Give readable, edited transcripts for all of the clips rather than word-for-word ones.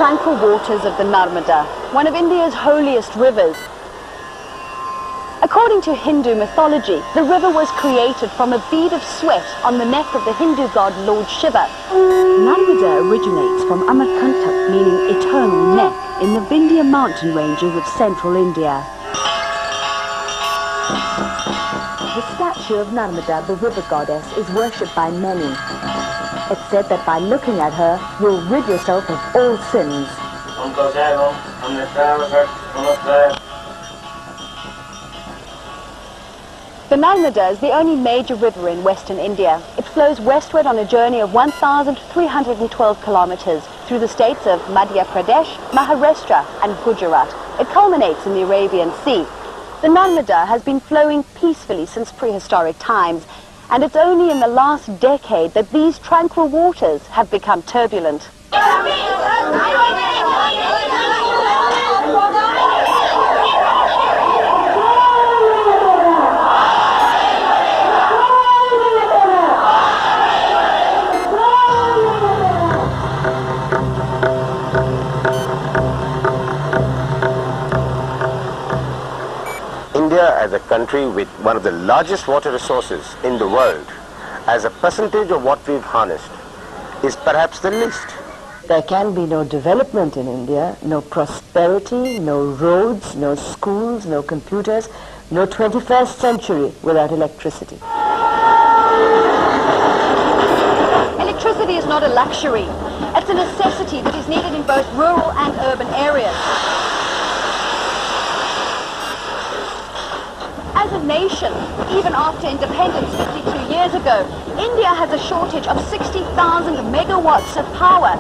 tranquil waters of the Narmada, one of India's holiest rivers. According to Hindu mythology, the river was created from a bead of sweat on the neck of the Hindu god Lord Shiva. Narmada originates from Amarkantak, meaning eternal neck, in the Vindhya mountain ranges of central India. The statue of Narmada, the river goddess, is worshipped by many. It's said that by looking at her, you'll rid yourself of all sins. The Narmada is the only major river in western India. It flows westward on a journey of 1,312 kilometers through the states of Madhya Pradesh, Maharashtra and Gujarat. It culminates in the Arabian Sea. The Narmada has been flowing peacefully since prehistoric times, and it's only in the last decade that these tranquil waters have become turbulent. India, as a country with one of the largest water resources in the world, as a percentage of what we've harnessed, is perhaps the least. There can be no development in India, no prosperity, no roads, no schools, no computers, no 21st century without electricity. Electricity is not a luxury. It's a necessity that is needed in both rural and urban areas. As a nation, even after independence 52 years ago, India has a shortage of 60,000 megawatts of power.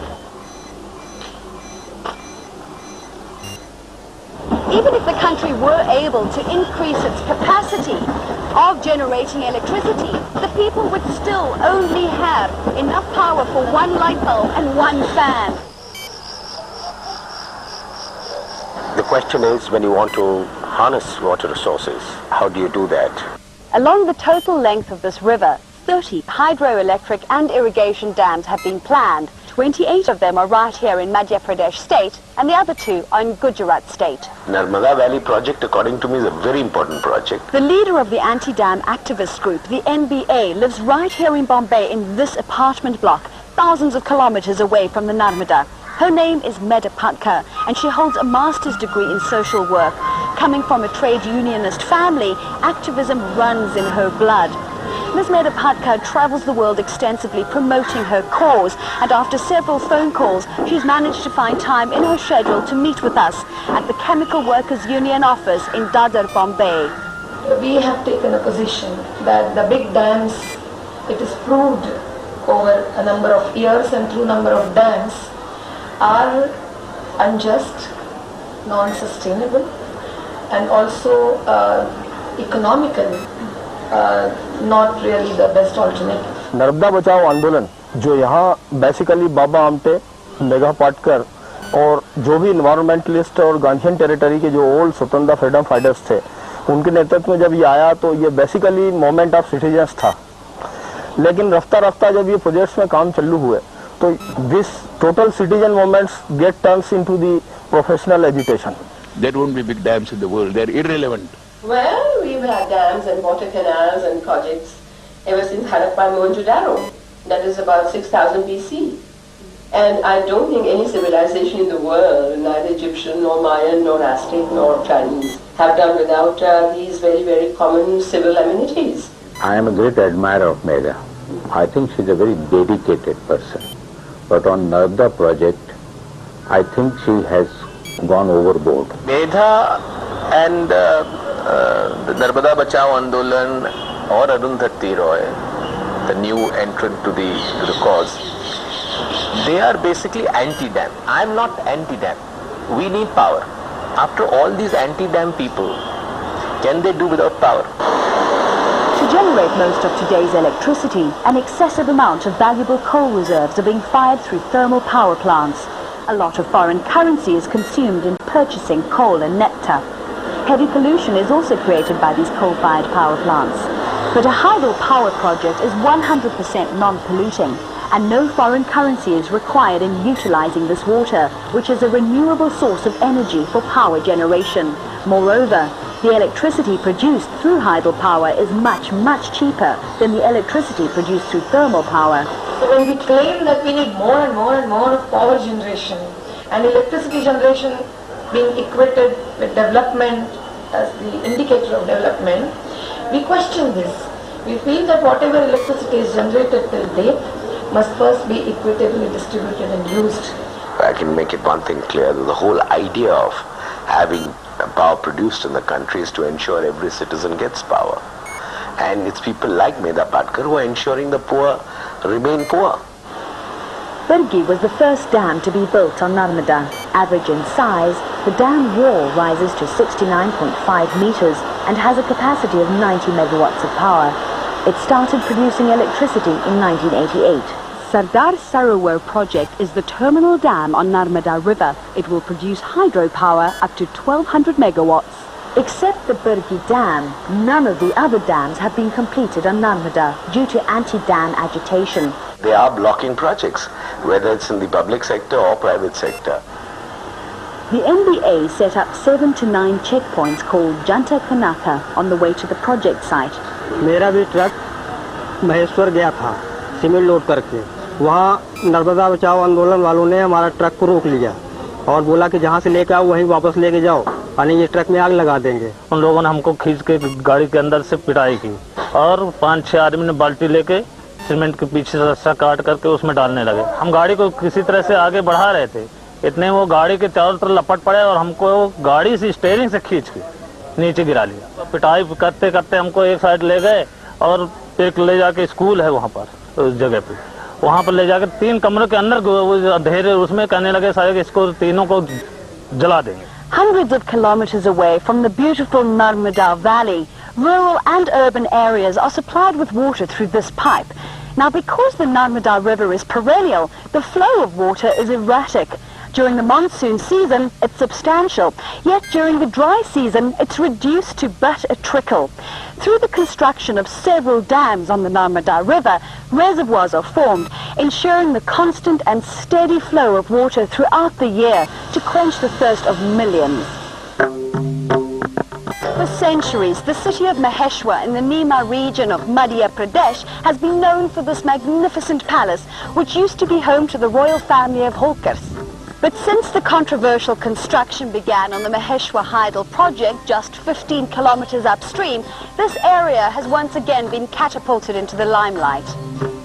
Even if the country were able to increase its capacity of generating electricity, the people would still only have enough power for one light bulb and one fan. The question is, when you want to harness water resources, how do you do that? Along the total length of this river, 30 hydroelectric and irrigation dams have been planned. 28 of them are right here in Madhya Pradesh state, and the other 2 are in Gujarat state. Narmada Valley project, according to me, is a very important project. The leader of the anti-dam activist group, the NBA, lives right here in Bombay in this apartment block, thousands of kilometers away from the Narmada. Her name is Medha Patkar, and she holds a master's degree in social work. Coming from a trade unionist family, activism runs in her blood. Ms. Medha Patkar travels the world extensively promoting her cause, and after several phone calls, she's managed to find time in her schedule to meet with us at the Chemical Workers Union office in Dadar, Bombay. We have taken a position that the big dams, it is proved over a number of years and through number of dams, are unjust, non-sustainable, and also economically not really the best alternative. Narmada बचाओ आंदोलन जो यहाँ basically Baba Amte, Medha Patkar और जो भी environmentalist और Gandhian territory के जो ओल्ड स्वतंत्रता फ्रीडम फाइटर्स थे, उनके नेतृत्व में जब ये आया तो ये बेसिकली मूवमेंट ऑफ सिटीजन्स था. लेकिन रफ्ता रफ्ता जब ये प्रोजेक्ट्स में काम चालू हुए तो this total citizen movements get turns into the professional education. There won't be big dams in the world. They're irrelevant. Well, we've had dams and water canals and projects ever since Harappa and Mohenjo-daro. That is about 6,000 BC. And I don't think any civilization in the world, neither Egyptian nor Mayan nor Aztec nor Chinese, have done without these very, very common civil amenities. I am a great admirer of Medha. I think she's a very dedicated person. But on Narmada project, I think she has gone overboard. Medha and the Narmada Bachao Aandolan or Arundhati Roy, the new entrant to the cause, they are basically anti-dam. I am not anti-dam. We need power. After all these anti-dam people, can they do without power? To generate most of today's electricity, an excessive amount of valuable coal reserves are being fired through thermal power plants. A lot of foreign currency is consumed in purchasing coal and nectar. Heavy pollution is also created by these coal-fired power plants. But a hydel power project is 100% non-polluting, and no foreign currency is required in utilizing this water, which is a renewable source of energy for power generation. Moreover, the electricity produced through hydropower is much, much cheaper than the electricity produced through thermal power. So when we claim that we need more and more and more of power generation and electricity generation being equated with development as the indicator of development, we question this. We feel that whatever electricity is generated till date must first be equitably distributed and used. I can make it one thing clear, that the whole idea of having power produced in the country is to ensure every citizen gets power. And it's people like Medha Patkar who are ensuring the poor remain poor. Burgi was the first dam to be built on Narmada. Average in size, the dam wall rises to 69.5 meters and has a capacity of 90 megawatts of power. It started producing electricity in 1988. Sardar Sarovar project is the terminal dam on Narmada River. It will produce hydropower up to 1200 megawatts. Except the Burgi Dam, none of the other dams have been completed on Narmada due to anti-dam agitation. They are blocking projects, whether it's in the public sector or private sector. The NBA set up 7 to 9 checkpoints called Janta Kanaka on the way to the project site. मेरा भी truck Maheshwar गया था cement load करके, वहाँ नर्मदा बचाओ आंदोलन वालों ने हमारा ट्रक को रोक लिया और बोला कि जहाँ से लेकर आओ वहीं वापस लेके जाओ, यानी ये ट्रक में आग लगा देंगे। उन लोगों ने हमको खींच के गाड़ी के अंदर से पिटाई की और 5-6 आदमी ने बाल्टी लेके सीमेंट के पीछे से रस्सा काट करके उसमें डालने लगे। हम गाड़ी को किसी तरह से आगे बढ़ा रहे थे, इतने वो गाड़ी के चारों तरफ लपट पड़े और हमको गाड़ी से स्टीयरिंग से खींच के नीचे गिरा लिया। पिटाई करते करते हमको एक साइड ले गए और एक ले जाके स्कूल है वहाँ पर उस जगह पे, वहाँ पर ले जाकर 3 कमरों के अंदर अंधेरे उसमें कहने लगे सारे इसको तीनों को जला देंगे। Hundreds of kilometers away from the beautiful Narmada Valley, rural and urban areas are supplied with water through this pipe. Now, because the Narmada River is perennial, the flow of water is erratic. During the monsoon season, it's substantial, yet during the dry season, it's reduced to but a trickle. Through the construction of several dams on the Narmada River, reservoirs are formed, ensuring the constant and steady flow of water throughout the year to quench the thirst of millions. For centuries, the city of Maheshwar in the Nima region of Madhya Pradesh has been known for this magnificent palace, which used to be home to the royal family of Holkars. But since the controversial construction began on the Maheshwar Hydel project just 15 kilometers upstream, this area has once again been catapulted into the limelight.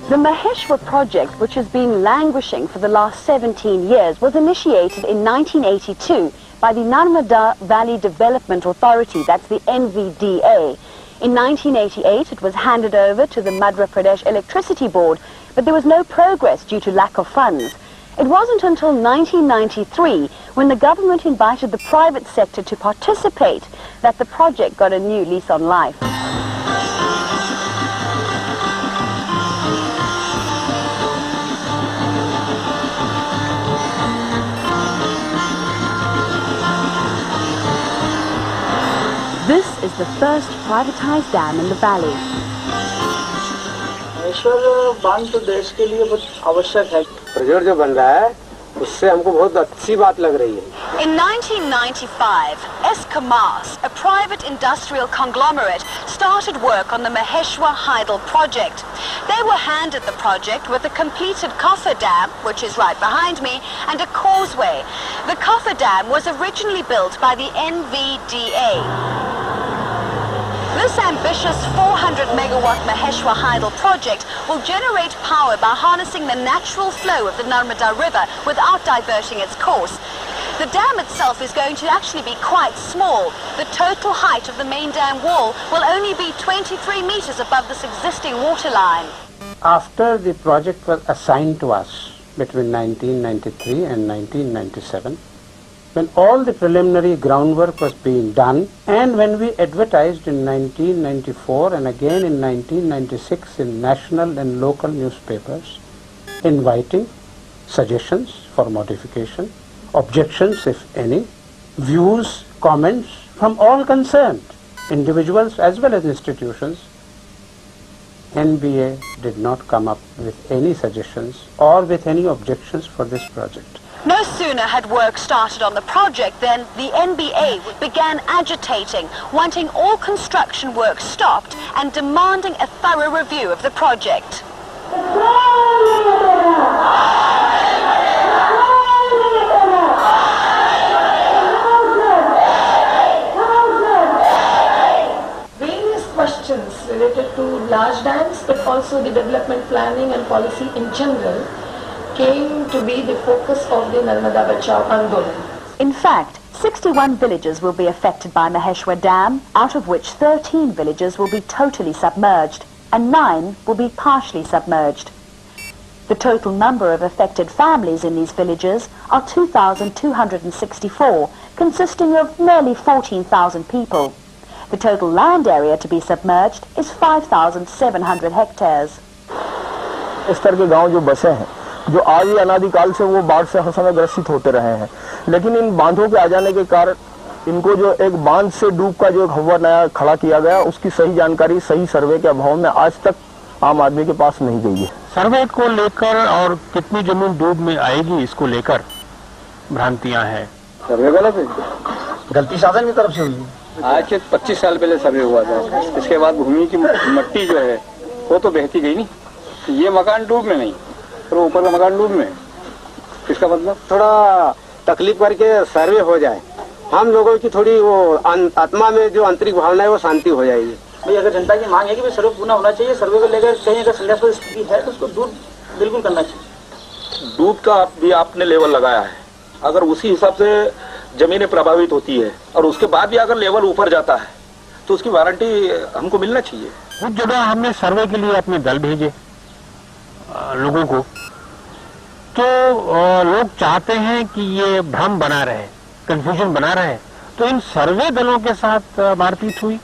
The Maheshwar project, which has been languishing for the last 17 years, was initiated in 1982 by the Narmada Valley Development Authority, that's the NVDA. In 1988, it was handed over to the Madhya Pradesh Electricity Board, but there was no progress due to lack of funds. It wasn't until 1993, when the government invited the private sector to participate, that the project got a new lease on life. This is the first privatized dam in the valley. Maheshwar बांध तो देश के लिए बहुत आवश्यक है। Project जो बन रहा है उससे हमको बहुत अच्छी बात लग रही है। In 1995, Escamas, a private industrial conglomerate, started work on the Maheshwar Hydel project. They were handed the project with a completed coffer dam, which is right behind me, and a causeway. The coffer dam was originally built by the NVDA. This ambitious 400 megawatt Maheshwar Hydel project will generate power by harnessing the natural flow of the Narmada River without diverting its course. The dam itself is going to actually be quite small. The total height of the main dam wall will only be 23 meters above this existing water line. After the project was assigned to us between 1993 and 1997, when all the preliminary groundwork was being done, and when we advertised in 1994 and again in 1996 in national and local newspapers, inviting suggestions for modification, objections if any, views, comments from all concerned, individuals as well as institutions, NBA did not come up with any suggestions or with any objections for this project. No sooner had work started on the project than the NBA began agitating, wanting all construction work stopped and demanding a thorough review of the project. Various questions related to large dams, but also the development planning and policy in general, came to be the focus of the Narmada Bachao Aandolan. In fact, 61 villages will be affected by Maheshwar Dam, out of which 13 villages will be totally submerged and 9 will be partially submerged. The total number of affected families in these villages are 2,264, consisting of nearly 14,000 people. The total land area to be submerged is 5,700 hectares. इस तरह के गांव जो बसे हैं, जो आज ही अनादिकाल से वो बाढ़ से हर समय ग्रसित होते रहे हैं, लेकिन इन बांधों के आ जाने के कारण इनको जो एक बांध से डूब का जो खबर नया खड़ा किया गया, उसकी सही जानकारी सही सर्वे के अभाव में आज तक आम आदमी के पास नहीं गई है। सर्वे को लेकर और कितनी जमीन डूब में आएगी, इसको लेकर भ्रांतियां हैं। सर्वे गलत है, गलती शासन की तरफ से हुई। आज से 25 साल पहले सर्वे हुआ था, इसके बाद भूमि की मट्टी जो है वो तो बहती गई नहीं, ये मकान डूब में नहीं, तो ऊपर का मकान डूब में, इसका मतलब थोड़ा तकलीफ करके सर्वे हो जाए, हम लोगों की थोड़ी वो आत्मा में जो आंतरिक भावना है वो शांति हो जाएगी। भाई अगर जनता की मांग है कि सर्वे पूरा होना चाहिए, सर्वे को लेकर कहीं अगर संदेहास्पद स्थिति है तो उसको दूर बिल्कुल करना चाहिए। डूब का भी आपने लेवल लगाया है, अगर उसी हिसाब से जमीनें प्रभावित होती है और उसके बाद भी अगर लेवल ऊपर जाता है तो उसकी वारंटी हमको मिलना चाहिए। कुछ जगह हमने सर्वे के लिए अपने दल भेजे लोगों को, तो लोग चाहते हैं कि ये भ्रम बना रहे, कंफ्यूजन बना रहे, तो इन सर्वे दलों के साथ मारपीट हुई,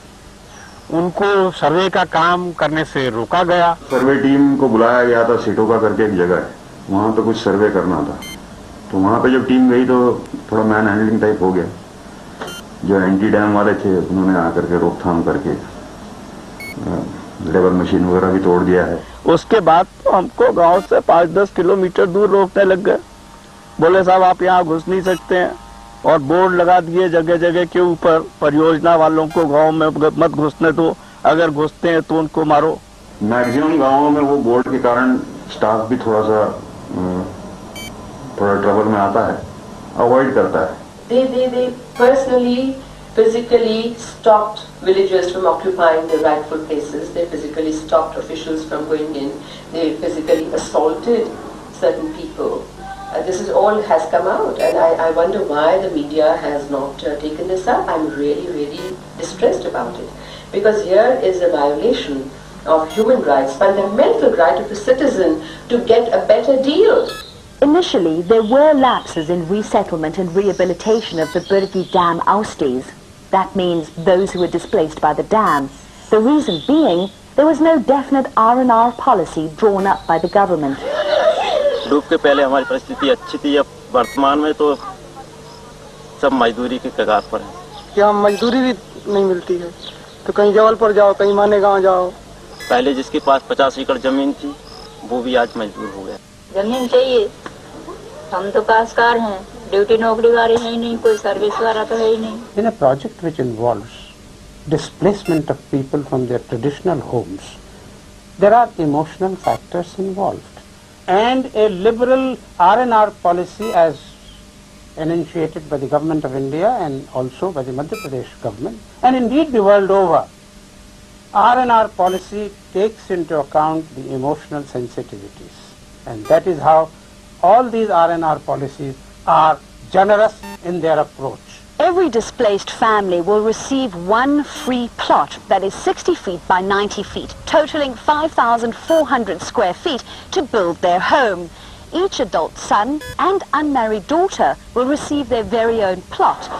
उनको सर्वे का काम करने से रोका गया। सर्वे टीम को बुलाया गया था, सीटों करके एक जगह है, वहां पे कुछ सर्वे करना था, तो वहां पे जब टीम गई तो थोड़ा मैन हैंडलिंग टाइप हो गया। जो एंटी डैम वाले थे उन्होंने आकर के रोकथाम करके लेबर मशीन वगैरह भी तोड़ दिया है। उसके बाद तो हमको गांव से 5-10 किलोमीटर दूर रोकने लग गए, बोले साहब आप यहाँ घुस नहीं सकते हैं, और बोर्ड लगा दिए जगह जगह के ऊपर, परियोजना वालों को गांव में मत घुसने दो, अगर घुसते हैं तो उनको मारो। मैक्सिमम गांवों में वो बोर्ड के कारण स्टाफ भी थोड़ा ट्रबल में आता है, अवॉइड करता है। They personally, physically stopped villagers from occupying their rightful places. They physically stopped officials from going in. They physically assaulted certain people. This is all has come out, and I wonder why the media has not taken this up. I'm really, really distressed about it, because here is a violation of human rights, fundamental right of the citizen to get a better deal. Initially, there were lapses in resettlement and rehabilitation of the Burgi Dam oustees. That means those who were displaced by the dam. The reason being, there was no definite R&R policy drawn up by the government. डूब के पहले हमारी परिस्थिति अच्छी थी, अब वर्तमान में तो सब मजदूरी के कगार पर है। क्या मजदूरी भी नहीं मिलती है, तो कहीं जबलपुर जाओ, कहीं माने गाँव जाओ। पहले जिसके पास 50 एकड़ जमीन थी वो भी आज मजदूर हो गया। जमीन चाहिए, हम तो काशकार हैं, ड्यूटी नौकरी वाले हैं ही नहीं, कोई सर्विस वाला तो है ही नहीं। In a project which involves displacement of people from their traditional homes, there are emotional factors involved, and a liberal R&R policy as initiated by the government of India and also by the Madhya Pradesh government, and indeed the world over, R&R policy takes into account the emotional sensitivities, and that is how all these R&R policies are generous in their approach. Every displaced family will receive one free plot that is 60 feet by 90 feet, totaling 5,400 square feet to build their home. Each adult son and unmarried daughter will receive their very own plot.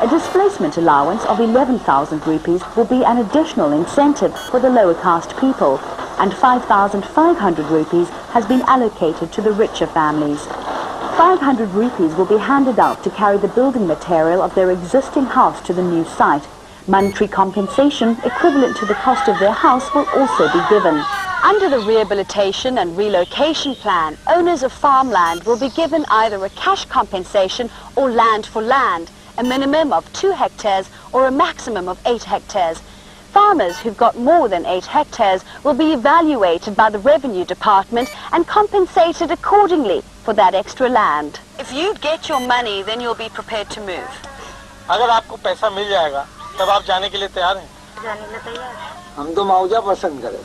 A displacement allowance of 11,000 rupees will be an additional incentive for the lower caste people, and 5,500 rupees has been allocated to the richer families. 500 rupees will be handed out to carry the building material of their existing house to the new site. Monetary compensation equivalent to the cost of their house will also be given. Under the rehabilitation and relocation plan, owners of farmland will be given either a cash compensation or land for land, a minimum of 2 hectares or a maximum of 8 hectares. Farmers who've got more than 8 hectares will be evaluated by the Revenue Department and compensated accordingly for that extra land. If you get your money, then you'll be prepared to move. अगर आपको पैसा मिल जाएगा तब आप जाने के लिए तैयार हैं? जाने के लिए तैयार। हम तो मुआवजा पसंद करें।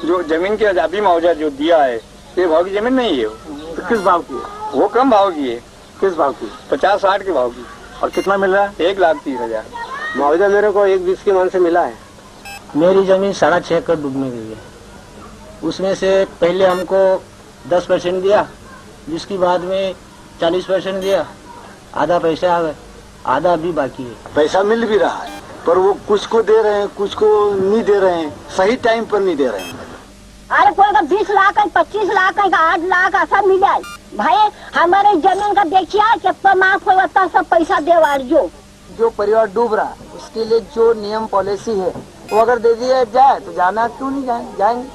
जो जमीन की आजादी मुआवजा जो दिया है, ये भाव की जमीन नहीं है। तो किस भाव की है? वो कम भाव की है। किस भाव की? 50-60 के भाव की। और कितना मिल रहा है? 1,30,000। मुआवजा मेरे को 1,20 के मान से मिला है। मेरी जमीन 6.5 एकड़ डूबने गई है। उसमें से पहले हमको 10% दिया, जिसकी बाद में 40% दिया, आधा पैसा आ गए, आधा अभी बाकी है। पैसा मिल भी रहा है, पर वो कुछ को दे रहे हैं, कुछ को नहीं दे रहे हैं, सही टाइम पर नहीं दे रहे हैं। अरे कोई का 20 लाख है, 25 लाख है, 8 लाख ऐसा मिल जाए। भाई हमारे जमीन का देखिए कितना माफ होता, सब पैसा दे जो परिवार डूब रहा है उसके लिए जो नियम पॉलिसी है वो अगर दे दिया जाए तो जाना क्यों नहीं जाएंगे।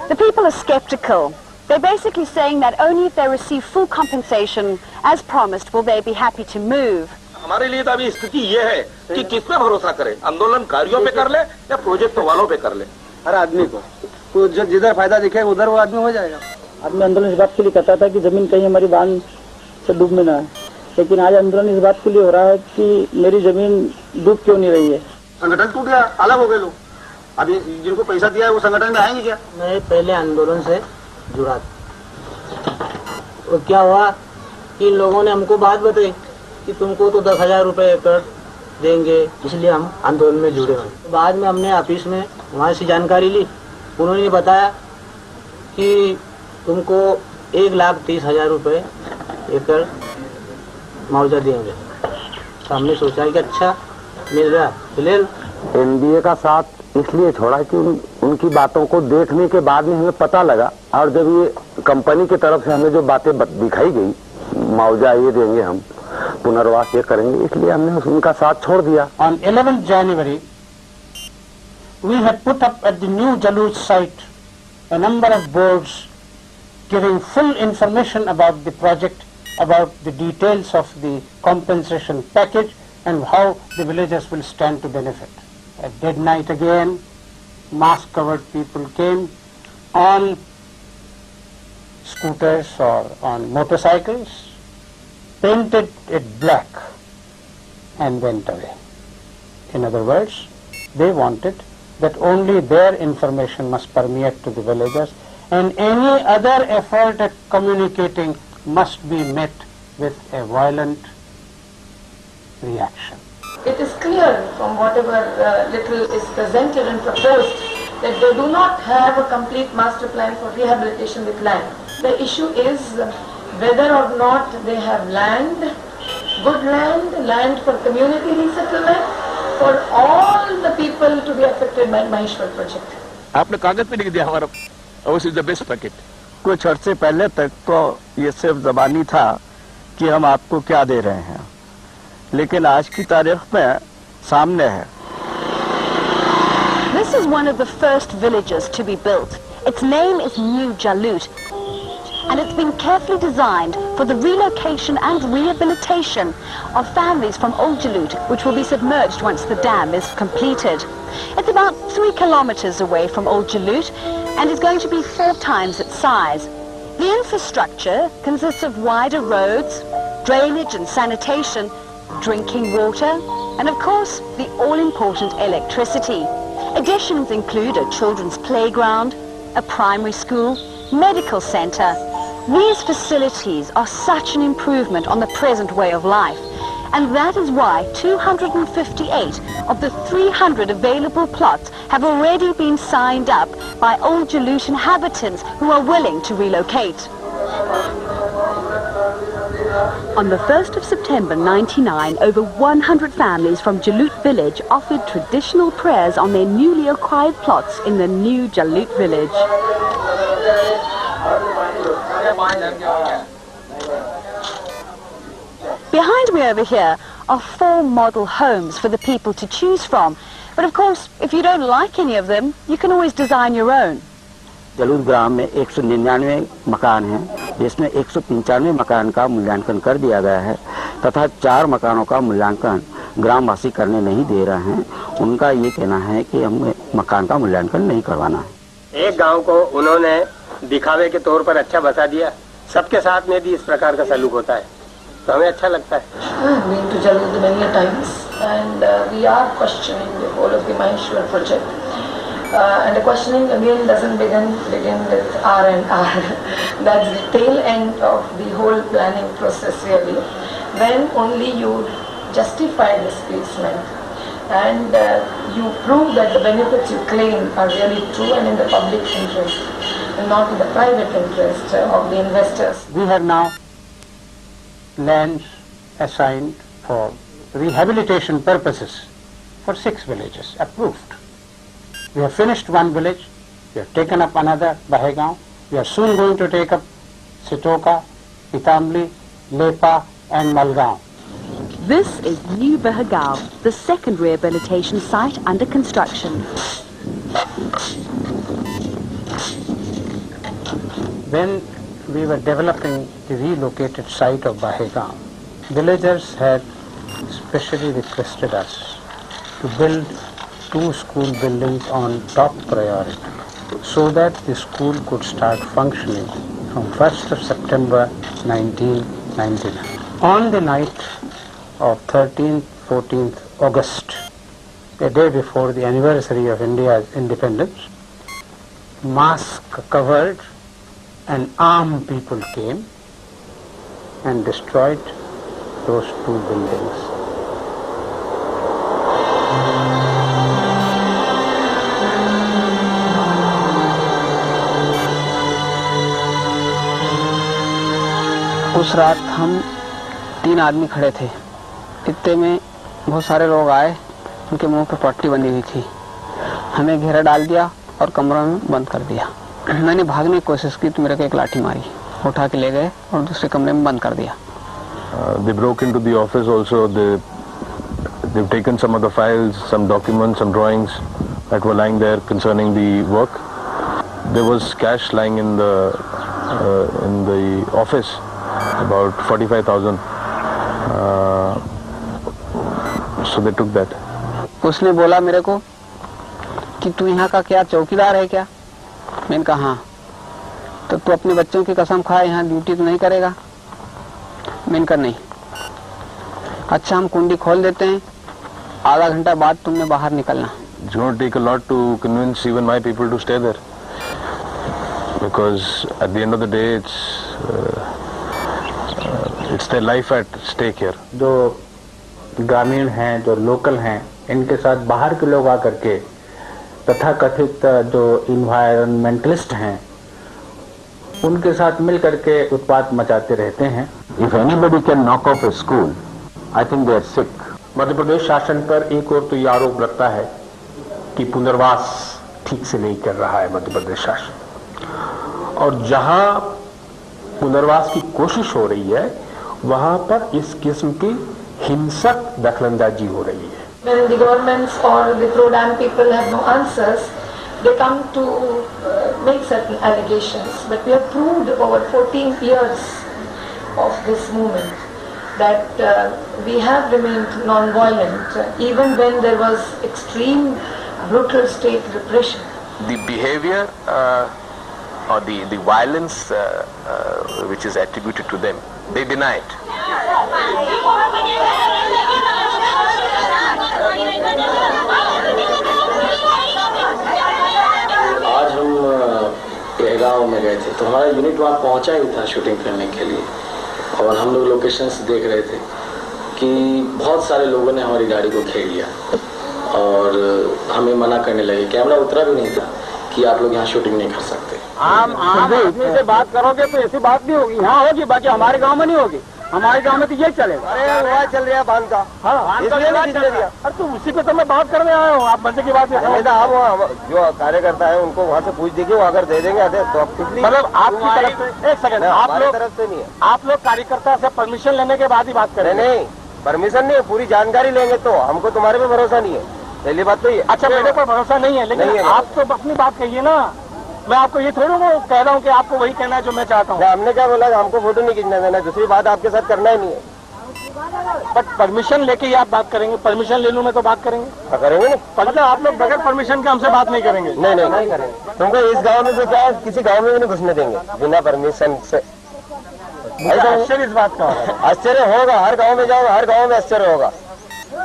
The people are skeptical. They're basically saying that only if they receive full compensation as promised will they be happy to move. हमारे लिए तो अभी स्थिति ये है कि किस पे भरोसा करें, आंदोलनकारियों पे कर ले या प्रोजेक्ट वालों पे कर ले। हर आदमी को जिधर फायदा दिखे उधर वो आदमी हो जाएगा। आदमी आंदोलन इस बात के लिए करता था कि जमीन कहीं हमारी बांध से डूब में ना है, लेकिन आज आंदोलन इस बात के लिए हो रहा है कि मेरी जमीन डूब क्यों नहीं रही है। संगठन टूट गया, अलग हो गए लोग। अभी जिनको पैसा दिया है वो संगठन में आएंगे क्या? मैं पहले आंदोलन से जुड़ा और क्या हुआ कि इन लोगों ने हमको बात बताई कि तुमको तो 10,000 रुपये एकड़ देंगे, इसलिए हम आंदोलन में जुड़े हुए। बाद में हमने ऑफिस में वहाँ से जानकारी ली, उन्होंने बताया कि तुमको 1,30,000 रुपये एकड़ मुआवजा देंगे। तो हमने सोचा कि अच्छा मिल रहा है। एनडीए का साथ इसलिए छोड़ा कि उनकी बातों को देखने के बाद में हमें पता लगा, और जब ये कंपनी की तरफ से हमें जो बातें दिखाई गई, मुआवजा ये देंगे, हम पुनर्वास ये करेंगे, इसलिए हमने उनका साथ छोड़ दिया। On 11th January, we had put up at the new Jalut site a number of boards giving full information about the project, about the details of the compensation package and how the villagers will stand to benefit. At dead night again, mask-covered people came on scooters or on motorcycles, painted it black and went away. In other words, they wanted that only their information must permeate to the villagers and any other effort at communicating must be met with a violent reaction. It is clear from whatever little is presented and proposed that they do not have a complete master plan for rehabilitation with land. The issue is whether or not they have land, good land, land for community resettlement, for all the people to be affected by Maheshwar project. आपने कागज पे लिख दिया हमारा house is the best packet. कुछ अर्से पहले तक तो ये सिर्फ जबानी था कि हम आपको क्या दे रहे हैं, लेकिन आज की तारीख में सामने है। This is one of the first villages to be built. Its name is New Jalut, and it's been carefully designed for the relocation and rehabilitation of families from Old Jalut, which will be submerged once the dam is completed. It's about 3 kilometers away from Old Jalut and is going to be 4 times its size. The infrastructure consists of wider roads, drainage and sanitation, drinking water, and of course the all-important electricity. Additions include a children's playground, a primary school, medical centre. These facilities are such an improvement on the present way of life, and that is why 258 of the 300 available plots have already been signed up by Old Jalut inhabitants who are willing to relocate. On the 1st of September 1999, over 100 families from Jalut village offered traditional prayers on their newly acquired plots in the new Jalut village. Behind me over here are 4 model homes for the people to choose from. But of course, if you don't like any of them, you can always design your own. जलूद ग्राम में 199 मकान हैं, जिसमें 195 मकान का मूल्यांकन कर दिया गया है तथा 4 मकानों का मूल्यांकन ग्रामवासी करने नहीं दे रहे हैं। उनका ये कहना है कि हमें मकान का मूल्यांकन नहीं करवाना है। एक गांव को उन्होंने दिखावे के तौर पर अच्छा बता दिया, सबके साथ में भी इस प्रकार का सलूक होता है तो हमें अच्छा लगता है। Been to Jalud many times and we are questioning the whole of the Maheshwar project. And the questioning again doesn't begin with R&R. That's the tail end of the whole planning process really. When only you justify this placement and you prove that the benefits you claim are really true and in the public interest and not in the private interest of the investors. We have now lands assigned for rehabilitation purposes for 6 villages approved. We have finished 1 village, we have taken up another, Bahegaon. We are soon going to take up Sitoka, Pitambli, Lepa and Malgaon. This is New Bahagao, the second rehabilitation site under construction. When we were developing the relocated site of Bahegaon, villagers had specially requested us to build 2 school buildings on top priority so that the school could start functioning from 1st of September 1999. On the night of 13th, 14th August, a day before the anniversary of India's independence, mask-covered and armed people came and destroyed those 2 buildings. उस रात हम 3 आदमी खड़े थे, इतने में बहुत सारे लोग आए, उनके मुंह पर पट्टी बंधी हुई थी, हमें घेरा डाल दिया और कमरों में बंद कर दिया। मैंने भागने की कोशिश की तो मेरे को एक लाठी मारी, उठा के ले गए और दूसरे कमरे में बंद कर दिया। They broke into the office also. They've taken some of the files, some documents, some drawings that were lying there concerning the work. There was cash lying in the office, about 45,000. So they took that. उसने बोला मेरे को कि तू यहाँ का क्या चौकीदार है क्या? मैंने कहा हाँ। तो तू अपने बच्चों की कसम खा, यहाँ ड्यूटी तो नहीं करेगा? मैंने कहा नहीं। अच्छा हम कुंडी खोल देते हैं, आधा घंटा बाद तुमने बाहर निकलना। It's going to take a lot to convince even my people to stay there, because at the end of the day it's their life at stake here. जो ग्रामीण हैं, जो लोकल हैं, इनके साथ बाहर के लोग आकर के तथा कथित जो इन्वायरमेंटलिस्ट हैं, उनके साथ मिल करके उत्पात मचाते रहते हैं। If anybody can knock off a school, I think they are sick. Madhya Pradesh शासन पर एक और तो ये आरोप लगता है कि पुनर्वास ठीक से नहीं कर रहा है मध्य प्रदेश शासन, और जहां पुनर्वास की कोशिश हो रही है वहां पर इस किस्म की हिंसक दखलंदाजी हो रही है। When the governments or the pro-dam people have no answers, they come to make certain allegations. But we have proved over 14 years of this movement that we have remained non-violent, even when there was extreme brutal state repression. The behavior or the violence which is attributed to them, they deny it. आज हम गाँव में गए थे तो हमारा unit वहाँ पहुँचा ही था शूटिंग करने के लिए, और हम लोग लोकेशंस देख रहे थे कि बहुत सारे लोगों ने हमारी गाड़ी को घेर लिया और हमें मना करने लगे। कैमरा उतरा भी नहीं था कि आप लोग यहाँ शूटिंग नहीं कर सकते। आम आदमी से बात करोगे तो ऐसी बात नहीं होगी, यहाँ होगी, बाकी हमारे गांव में नहीं होगी। हमारे गांव में तो ये चलेगा। अरे वहाँ चल रहा है बांध का, हाँ इसलिए नहीं चल रहा। अरे तो उसी पे तो मैं बात करने आया हूँ, आप बंदे की बात नहीं। आप जो कार्यकर्ता है उनको वहाँ से पूछ दीजिए, वो अगर दे देंगे तो आप मतलब आपकी तरफ से, एक सेकंड, आप लोग तरफ से नहीं है, आप लोग कार्यकर्ता से परमिशन लेने के बाद ही बात करें। नहीं, परमिशन नहीं है, पूरी जानकारी लेंगे तो हमको तुम्हारे पे भरोसा नहीं है। पहली बात तो ये। अच्छा, मेरे पर भरोसा नहीं है, लेकिन आप तो अपनी बात कहिए ना। मैं आपको ये थोड़ा कह रहा हूँ कि आपको वही कहना है जो मैं चाहता हूँ। हमने क्या बोला, हमको फोटो नहीं खींचना देना, दूसरी बात आपके साथ करना ही नहीं है। बट परमिशन लेके ही आप बात करेंगे? परमिशन ले लूँ मैं तो बात करेंगे? करेंगे नहीं, मतलब आप लोग बगैर परमिशन के हमसे बात नहीं करेंगे? नहीं करेंगे। तुमको इस गाँव में तो क्या है, किसी गाँव में भी नहीं घुसने देंगे बिना परमिशन से। आश्चर्य इस बात का आश्चर्य होगा, हर गाँव में जाओ, हर गाँव में आश्चर्य होगा।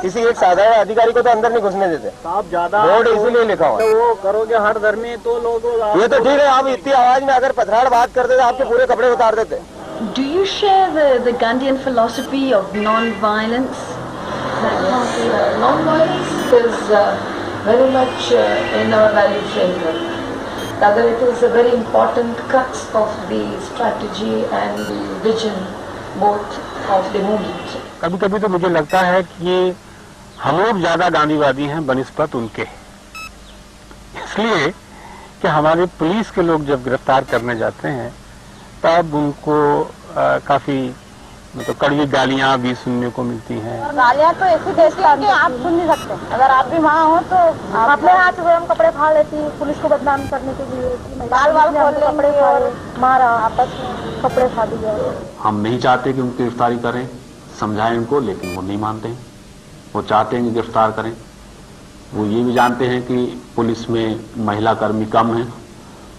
किसी एक साधारण अधिकारी को तो अंदर नहीं घुसने देते। आप ज्यादा बोर्ड इसीलिए लिखा हुआ है। तो वो करोगे हर धर्मी तो लोग। ये तो ठीक है, आप इतनी आवाज में अगर पथराड़ बात करते थे आपके पूरे कपड़े उतार देते। Do you share the Gandhian philosophy of non-violence? Non-violence is very much in our value framework. Rather, it is a very important crux of the strategy and the vision both of the movement. कभी कभी तो मुझे लगता है कि हम लोग ज्यादा गांधीवादी हैं बनिस्बत उनके, इसलिए कि हमारे पुलिस के लोग जब गिरफ्तार करने जाते हैं तब उनको काफी मतलब कड़वी गालियां भी सुनने को मिलती हैं। गालियां तो ऐसी देती है कि आप सुन नहीं सकते। अगर आप भी वहाँ हो तो अपने हाथ गरम कपड़े फाड़ लेती, पुलिस को बदनाम करने के लिए बाल खोल कपड़े फाड़े, मारा, आपस में कपड़े फाड़ दिए। हम नहीं चाहते कि उनकी गिरफ्तारी करें, समझाएं उनको, लेकिन वो नहीं मानते हैं। वो चाहते हैं कि गिरफ्तार करें। वो ये भी जानते हैं कि पुलिस में महिला कर्मी कम हैं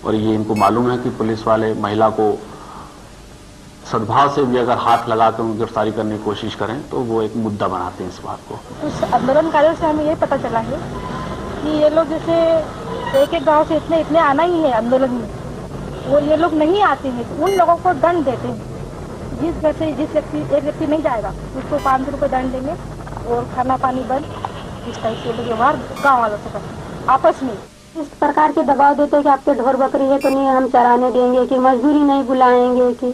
और ये इनको मालूम है कि पुलिस वाले महिला को सद्भाव से भी अगर हाथ लगा कर उनकी गिरफ्तारी करने की कोशिश करें तो वो एक मुद्दा बनाते हैं इस बात को। उस आंदोलनकारियों से हमें ये पता चला है कि ये लोग जैसे एक गांव से इतने आना ही है आंदोलन में, वो ये लोग नहीं आते हैं तो उन लोगों को दंड देते हैं। जिस घर से एक व्यक्ति नहीं जाएगा उसको 500 रुपये दंड देंगे और खाना पानी बंद। इस टाइप से व्यवहार गाँव वालों से करते आपस में। इस प्रकार के दबाव देते कि आपके ढोर बकरी है तो नहीं हम चराने देंगे, कि मजदूरी नहीं बुलाएंगे, कि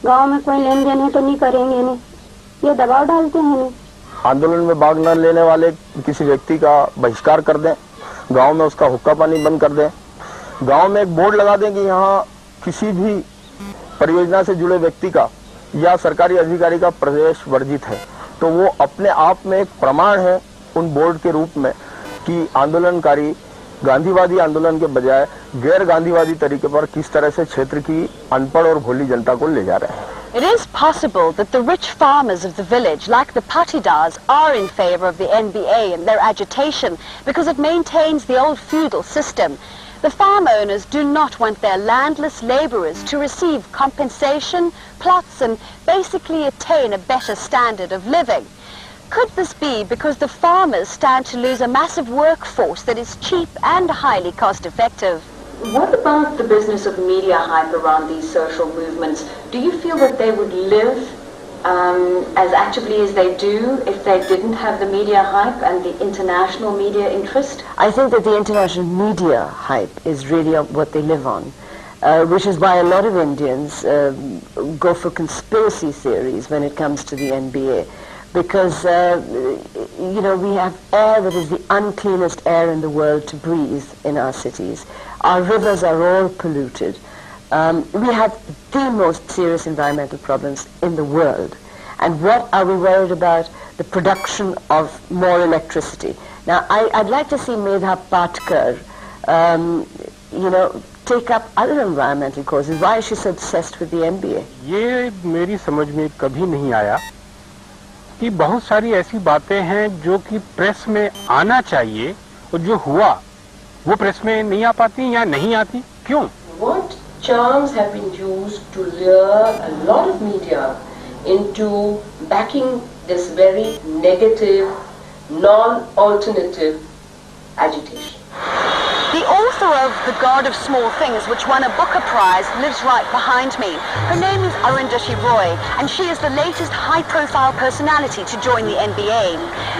गांव में कोई लेन देन है तो नहीं करेंगे, नहीं ये दबाव डालते हैं। नहीं आंदोलन में भाग न लेने वाले किसी व्यक्ति का बहिष्कार कर दें, गांव में उसका हुक्का पानी बंद कर दें, गांव में एक बोर्ड लगा दें कि यहाँ किसी भी परियोजना से जुड़े व्यक्ति का या सरकारी अधिकारी का प्रवेश वर्जित है, तो वो अपने आप में एक प्रमाण है उन बोर्ड के रूप में कि आंदोलनकारी गांधीवादी आंदोलन के बजाय गैर गांधीवादी तरीके पर किस तरह से क्षेत्र की अनपढ़ और भोली जनता को ले जा रहे हैं। It is possible that the rich farmers of the village, like the Patidars, are in favor of the NBA and their agitation because it maintains the old feudal system. The farm owners do not want their landless labourers to receive compensation, plots and basically attain a better standard of living. Could this be because the farmers stand to lose a massive workforce that is cheap and highly cost-effective? What about the business of media hype around these social movements? Do you feel that they would live as actively as they do if they didn't have the media hype and the international media interest? I think that the international media hype is really what they live on, which is why a lot of Indians go for conspiracy theories when it comes to the NBA. Because, you know, we have air that is the uncleanest air in the world to breathe in our cities. Our rivers are all polluted. We have the most serious environmental problems in the world. And what are we worried about? The production of more electricity. Now, I'd like to see Medha Patkar, you know, take up other environmental causes. Why is she so obsessed with the NBA? ये मेरी समझ में कभी नहीं आया कि बहुत सारी ऐसी बातें हैं जो कि प्रेस में आना चाहिए और जो हुआ वो प्रेस में नहीं आ पाती या नहीं आती, क्यों? What charms have been used to lure a lot of media into backing this very negative, non-alternative agitation? The author of The God of Small Things, which won a Booker Prize, lives right behind me. Her name is Arundhati Roy, and she is the latest high-profile personality to join the NBA.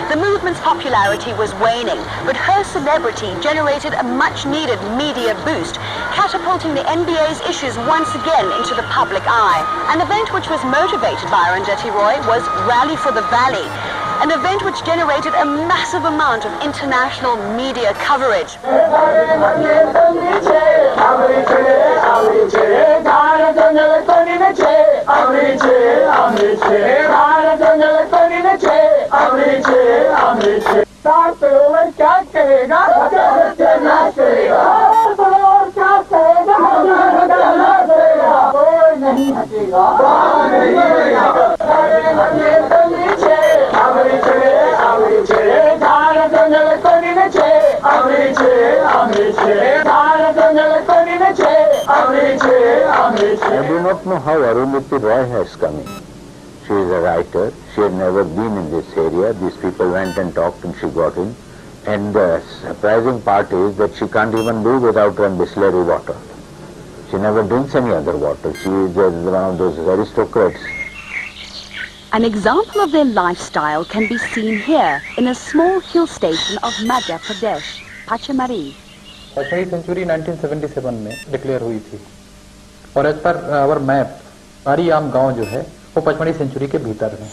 The movement's popularity was waning, but her celebrity generated a much-needed media boost, catapulting the NBA's issues once again into the public eye. An event which was motivated by Arundhati Roy was Rally for the Valley, an event which generated a massive amount of international media coverage. क्या करेगा, सत्यानाश करेगा, और क्या करेगा, सत्यानाश करेगा, कोई नहीं हटेगा, I do not know how Arundhati Roy has come in. She is a writer. She had never been in this area. These people went and talked and she got in. And the surprising part is that she can't even do without one Bisleri water. She never drinks any other water. She is one of those aristocrats. An example of their lifestyle can be seen here in a small hill station of Madhya Pradesh, Pachamari. Pachmarhi sanctuary 1977 में declare हुई थी और as per hour map आरी आम गांव जो है वो पचमढ़ी सेंचुरी के भीतर है.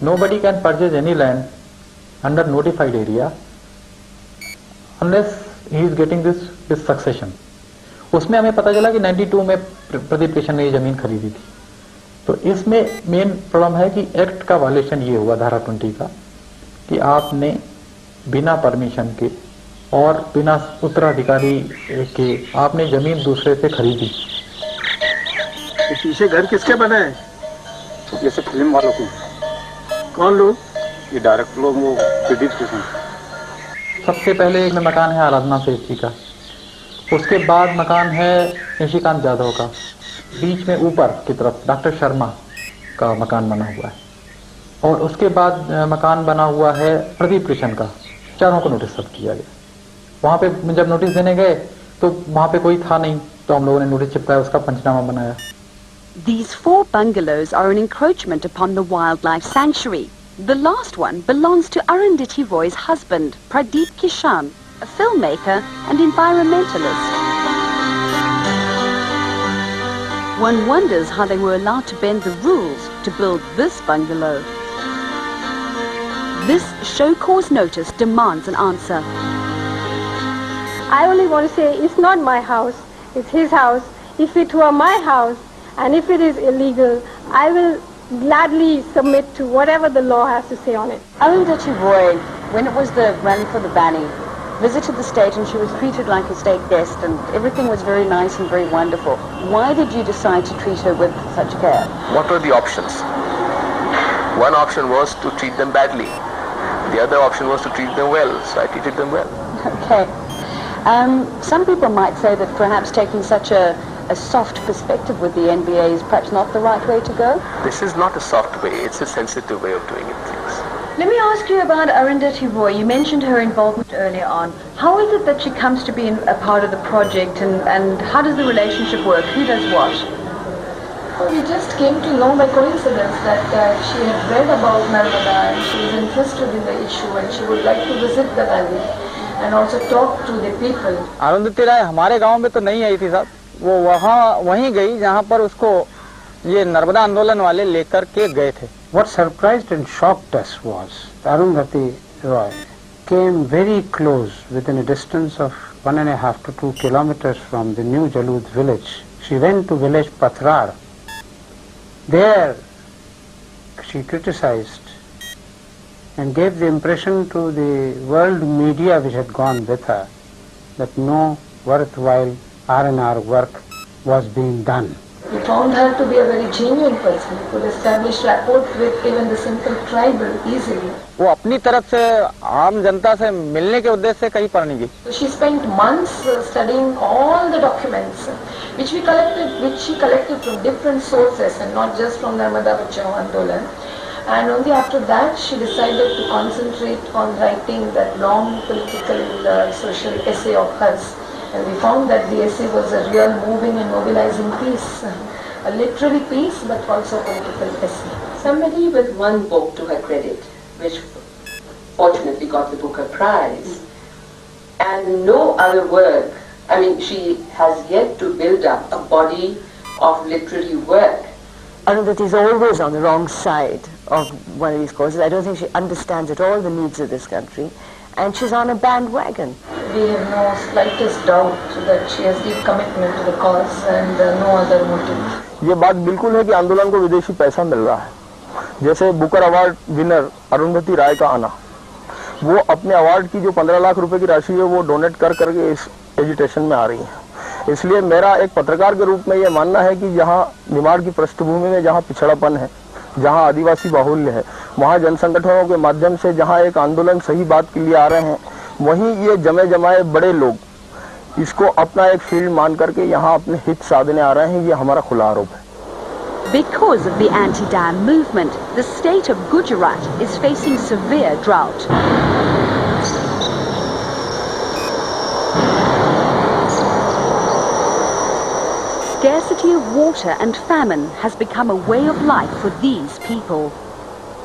Nobody can purchase any land under notified area unless he is getting this succession. उसमें हमें पता चला कि 92 में प्रदीप किशन ने ये जमीन खरीदी थी. तो इसमें मेन प्रॉब्लम है कि एक्ट का वायलेशन ये हुआ धारा 20 का कि आपने बिना परमिशन के और बिना उत्तराधिकारी के आपने जमीन दूसरे से खरीदी. पीछे घर किसके बने हैं? ये सब फिल्म वालों को. कौन लोग? ये डायरेक्टर लोग, वो प्रदीप किशन. सबसे पहले एक में मकान है आराधना सेठ जी का, उसके बाद मकान है निशिकांत यादव का, बीच में ऊपर की तरफ डॉक्टर शर्मा का मकान बना हुआ है और उसके बाद मकान बना हुआ है प्रदीप किशन का. चारों को नोटिस सब किया गया. वहां पे जब नोटिस देने गए तो वहां पे कोई था नहीं, तो हम लोगों ने नोटिस चिपकाया, उसका पंचनामा बनाया. These 4 bungalows are an encroachment upon the wildlife sanctuary. The last one belongs to Arundhati Roy's husband, Pradeep Kishan, a filmmaker and environmentalist. One wonders how they were allowed to bend the rules to build this bungalow. This show cause notice demands an answer. I only want to say it's not my house, it's his house. If it were my house and if it is illegal, I will gladly submit to whatever the law has to say on it. Arundhati Roy, when it was the rally for the Bani, visited the state and she was treated like a state guest and everything was very nice and very wonderful. Why did you decide to treat her with such care? What were the options? One option was to treat them badly. The other option was to treat them well, so I treated them well. Okay. Some people might say that perhaps taking such a soft perspective with the NBA is perhaps not the right way to go. This is not a soft way, it's a sensitive way of doing it, things. Let me ask you about Arundhati Roy. You mentioned her involvement earlier on. How is it that she comes to be a part of the project and how does the relationship work? Who does what? We just came to know by coincidence that she had read about Narmada and she is interested in the issue and she would like to visit the valley and also talk to the people. Arundhati राय हमारे गांव में तो नहीं आई थी साहब, वो वहीं गई जहां पर उसको ये नर्मदा आंदोलन वाले लेकर के गए थे. What surprised and shocked us was Arundhati Roy came very close, within a distance of 1.5 to 2 kilometers from the new Jalud village. She went to village Pathrar. There she criticized and gave the impression to the world media which had gone with her that no worthwhile R&R work was being done. We found her to be a very genuine person who could establish rapport with even the simple tribal easily. वो अपनी तरफ से आम जनता से मिलने के उद्देश्य से कहीं पर नहीं गई. So she spent months studying all the documents which she collected from different sources and not just from Narmada Bachao Aandolan. And only after that she decided to concentrate on writing that long political social essay of hers. And we found that the essay was a real moving and mobilizing piece, a literary piece but also a political essay. Somebody with one book to her credit, which fortunately got the Booker Prize, and no other work. I mean, she has yet to build up a body of literary work. Arundhati is always on the wrong side of one of these causes. I don't think she understands at all the needs of this country, and she's on a bandwagon. We have no slightest doubt that she has deep commitment to the cause and no other motive. ये बात बिल्कुल है कि आंदोलन को विदेशी पैसा मिल रहा है, जैसे बुकर अवार्ड विनर अरुंधति राय का आना, वो अपने अवार्ड की जो 15 लाख रुपए की राशि है वो डोनेट कर करके इस एजुटेशन में आ रही हैं। इसलिए मेरा एक पत्रकार के रूप में ये मानना है कि जहाँ निमाड़ की पृष्ठभूमि में जहाँ पिछड़ापन है, जहाँ आदिवासी बाहुल्य है, वहाँ जन संगठनों के माध्यम से जहाँ एक आंदोलन सही बात के लिए आ रहे हैं, वहीं ये जमे जमाए बड़े लोग इसको अपना एक फील्ड मान करके यहाँ अपने हित साधने आ रहे हैं। ये हमारा खुला आरोप है। Because of the anti-dam movement, the state of Gujarat is facing severe drought. Scarcity of water and famine has become a way of life for these people.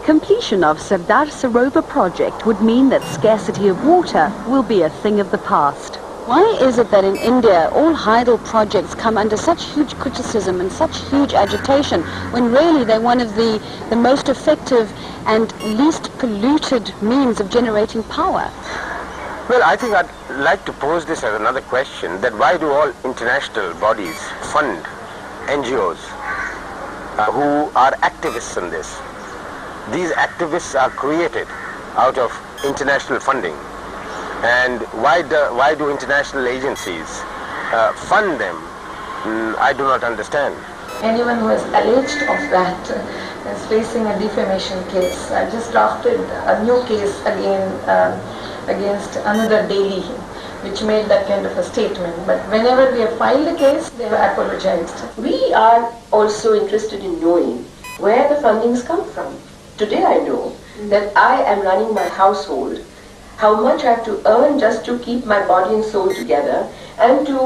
Completion of Sardar Sarovar project would mean that scarcity of water will be a thing of the past. Why is it that in India all hydel projects come under such huge criticism and such huge agitation when really they're one of the most effective and least polluted means of generating power? Well, I think I'd like to pose this as another question, that why do all international bodies fund NGOs who are activists in this? These activists are created out of international funding. And why do international agencies fund them? I do not understand. Anyone who is alleged of that is facing a defamation case. I just drafted a new case against another daily which made that kind of a statement. But whenever we have filed a case, they have apologized. We are also interested in knowing where the fundings come from. Today I know that I am running my household, how much I have to earn just to keep my body and soul together, and to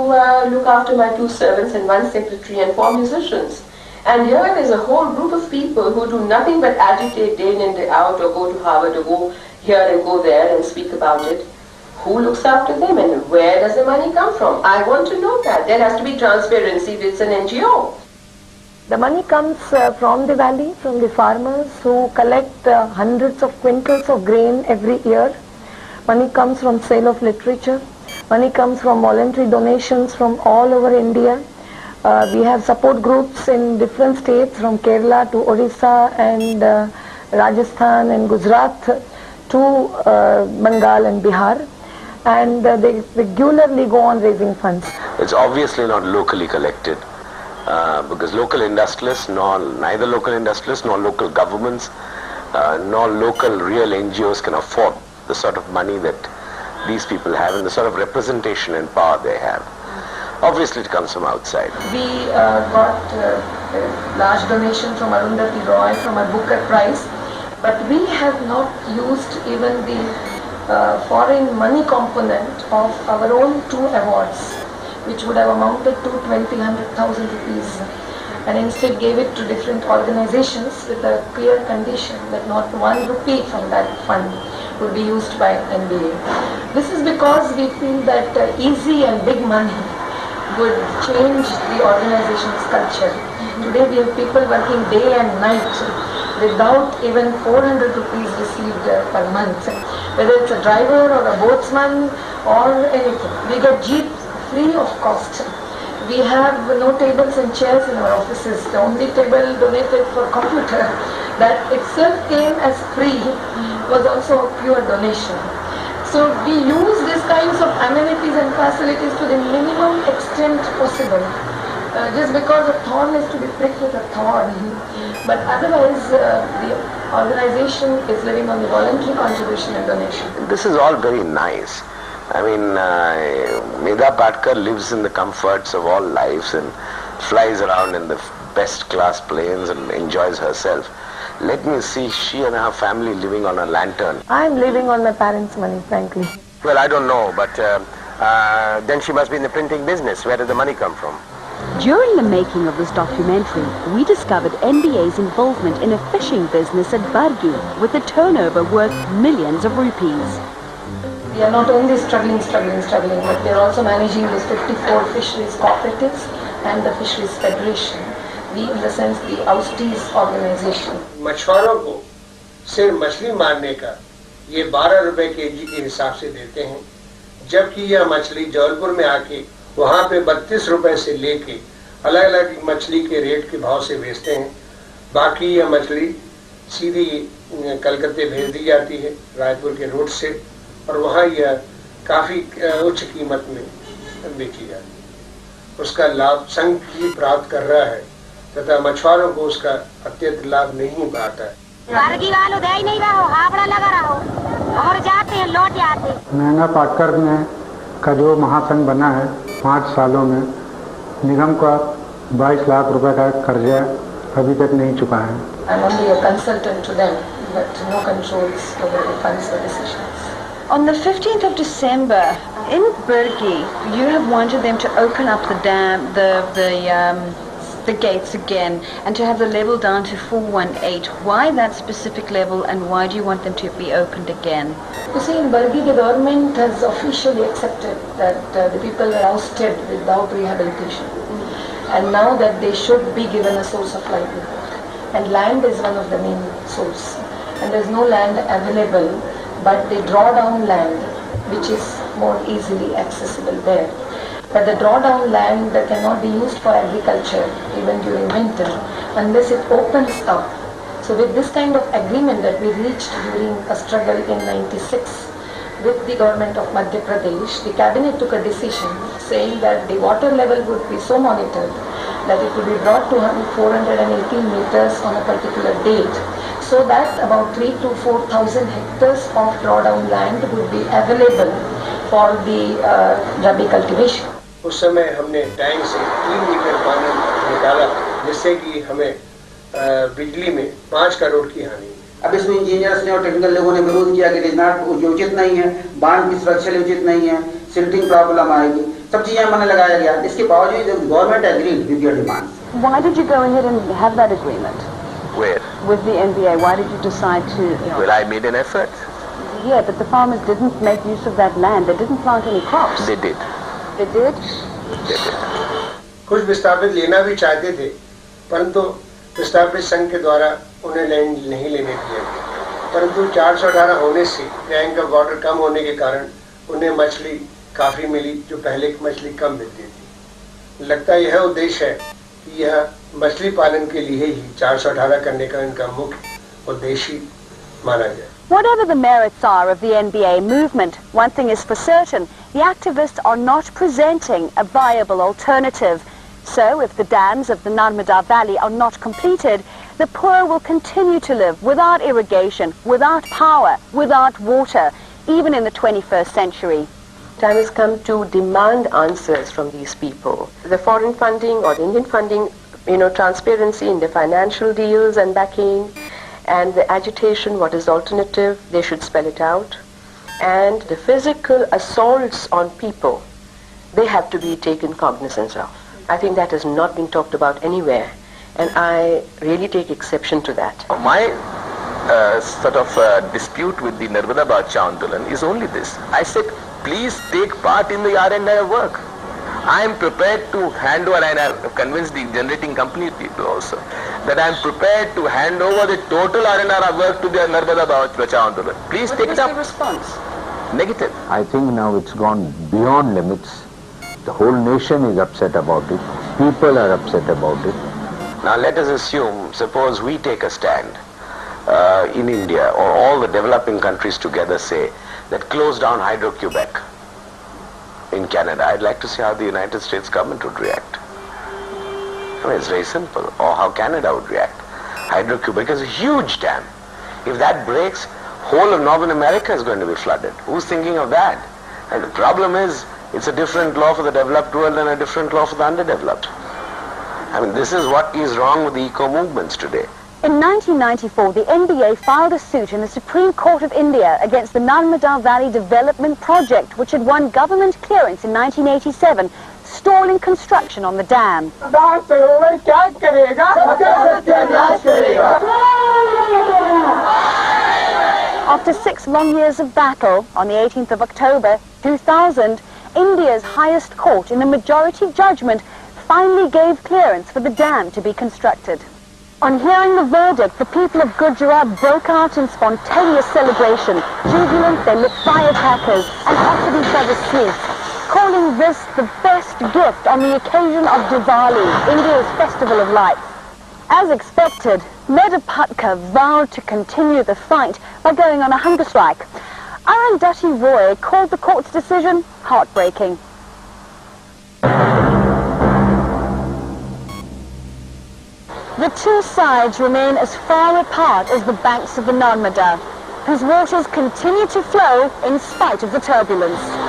look after my 2 servants and 1 secretary and 4 musicians. And here there is a whole group of people who do nothing but agitate day in and day out, or go to Harvard, or go here and go there and speak about it. Who looks after them, and where does the money come from? I want to know that. There has to be transparency if it's an NGO. The money comes from the valley, from the farmers who collect hundreds of quintals of grain every year. Money comes from sale of literature. Money comes from voluntary donations from all over India. We have support groups in different states, from Kerala to Orissa and Rajasthan and Gujarat to Bengal and Bihar. And they regularly go on raising funds. It's obviously not locally collected. Because neither local industrialists nor local governments nor local real NGOs can afford the sort of money that these people have and the sort of representation and power they have. Obviously it comes from outside. We got a large donation from Arundhati Roy from a Booker Prize, but we have not used even the foreign money component of our own 2 awards, which would have amounted to 100,000 rupees, and instead gave it to different organizations with a clear condition that not 1 rupee from that fund would be used by NBA. This is because we feel that easy and big money would change the organization's culture. Today we have people working day and night without even 400 rupees received per month. Whether it's a driver or a boatsman or anything. We get jeep free of cost. We have no tables and chairs in our offices. The only table donated for computer that itself came as free was also a pure donation. So we use these kinds of amenities and facilities to the minimum extent possible. Just because a thorn is to be pricked with a thorn. But otherwise the organization is living on the voluntary contribution and donation. This is all very nice. I mean, Medha Patkar lives in the comforts of all lives and flies around in the best class planes and enjoys herself. Let me see she and her family living on a lantern. I'm living on my parents' money, frankly. Well, I don't know, but then she must be in the printing business. Where did the money come from? During the making of this documentary, we discovered NBA's involvement in a fishing business at Bargu with a turnover worth millions of rupees. We are not only struggling, but we are also managing those 54 fisheries cooperatives and the fisheries federation. We, in the sense, the Austies organization. मछुआरों को सिर्फ मछली मारने का ये 12 रुपए KG के हिसाब से देते हैं, जबकि यह मछली जबलपुर में आके वहाँ पे 32 रुपए से लेके अलग अलग मछली के रेट के भाव से बेचते हैं. बाकी यह मछली सीधी कलकत्ते भेज दी जाती है रायपुर के रोड से, और वहाँ यह काफ़ी उच्च कीमत में बेची जाती है। उसका लाभ संघ ही प्राप्त कर रहा है तथा मछुआरों को उसका अत्यंत लाभ नहीं पाता है। और जाते हैं लौट आते। मेधा पाटकर का जो महासंघ बना है 5 सालों में निगम का 22 लाख रुपए का कर्जा अभी तक नहीं चुका है। I'm only a consultant to them, but no controls over the funds or decisions. On the 15th of December, in Burgi, you have wanted them to open up the dam, the gates again, and to have the level down to 418. Why that specific level, and why do you want them to be opened again? You see, in Burgi, the government has officially accepted that the people were ousted without rehabilitation, and now that they should be given a source of livelihood. And land is one of the main source. And there's no land available, but they draw down land, which is more easily accessible there. But the drawdown land that cannot be used for agriculture even during winter unless it opens up. So with this kind of agreement that we reached during a struggle in '96 with the government of Madhya Pradesh, the cabinet took a decision saying that the water level would be so monitored that it would be brought to 418 meters on a particular date, so that about 3,000 to 4,000 hectares of drawdown land would be available for the rabi cultivation. उस समय हमने tank से 3 metre पानी निकाला, जिससे कि हमें बिजली में 5 करोड़ की हानि। अब इसमें इंजीनियर्स ने और टेक्निकल लोगों ने विरोध किया कि ये उचित नहीं है, बांध की सुरक्षा उचित नहीं है, सिल्टिंग प्रॉब्लम आएगी, सब चीजें मैंने लगाया गया। इसके बावजूद government agreed with your demand. Why did you go ahead and have that agreement? Where? With the NBA. Why did you decide to? Well, I made an effort. Yeah, but the farmers didn't make use of that land. They didn't plant any crops. They did. They did? They did. कुछ विस्थापित लेना भी चाहते थे, परंतु विस्थापित संघ के द्वारा उन्हें लैंड नहीं लेने दिया गया। परंतु 418 होने से टैंक का वाटर कम होने के कारण उन्हें मछली काफी मिली, जो पहले मछली कम मिलती थी। लगता यह उद्देश्य है कि यह मछली पालन के लिए ही 418 करने का इनका मुख्य उद्देश्य माना जाए। Whatever the merits are of the NBA movement, one thing is for certain, the activists are not presenting a viable alternative. So if the dams of the Narmada Valley are not completed, the poor will continue to live without irrigation, without power, without water, even in the 21st century. Time has come to demand answers from these people. The foreign funding or the Indian funding, transparency in the financial deals and backing, and the agitation, what is the alternative, they should spell it out. And the physical assaults on people, they have to be taken cognizance of. I think that has not been talked about anywhere, and I really take exception to that. My dispute with the Narmada Aandolan is only this. I said, please take part in the R&I work. I am prepared to hand over, and I have convinced the generating company people also, that I am prepared to hand over the total R&R work to the Narmada Aandolan. Please take it up. What was the response? Negative. I think now it's gone beyond limits. The whole nation is upset about it. People are upset about it. Now let us assume, suppose we take a stand in India, or all the developing countries together say that close down Hydro-Quebec in Canada. I'd like to see how the United States government would react. I mean, it's very simple. Or how Canada would react. Hydro-Quebec is a huge dam. If that breaks, whole of Northern America is going to be flooded. Who's thinking of that? And the problem is, it's a different law for the developed world and a different law for the underdeveloped. I mean, this is what is wrong with the eco-movements today. In 1994, the NBA filed a suit in the Supreme Court of India against the Narmada Valley Development Project, which had won government clearance in 1987, stalling construction on the dam. After 6 long years of battle, on the 18th of October 2000, India's highest court, in a majority judgment, finally gave clearance for the dam to be constructed. On hearing the verdict, the people of Gujarat broke out in spontaneous celebration. Jubilant, they lit firecrackers and offered each other sweets, calling this the best gift on the occasion of Diwali, India's festival of lights. As expected, Medha Patkar vowed to continue the fight by going on a hunger strike. Arundhati Roy called the court's decision heartbreaking. The two sides remain as far apart as the banks of the Narmada, whose waters continue to flow in spite of the turbulence.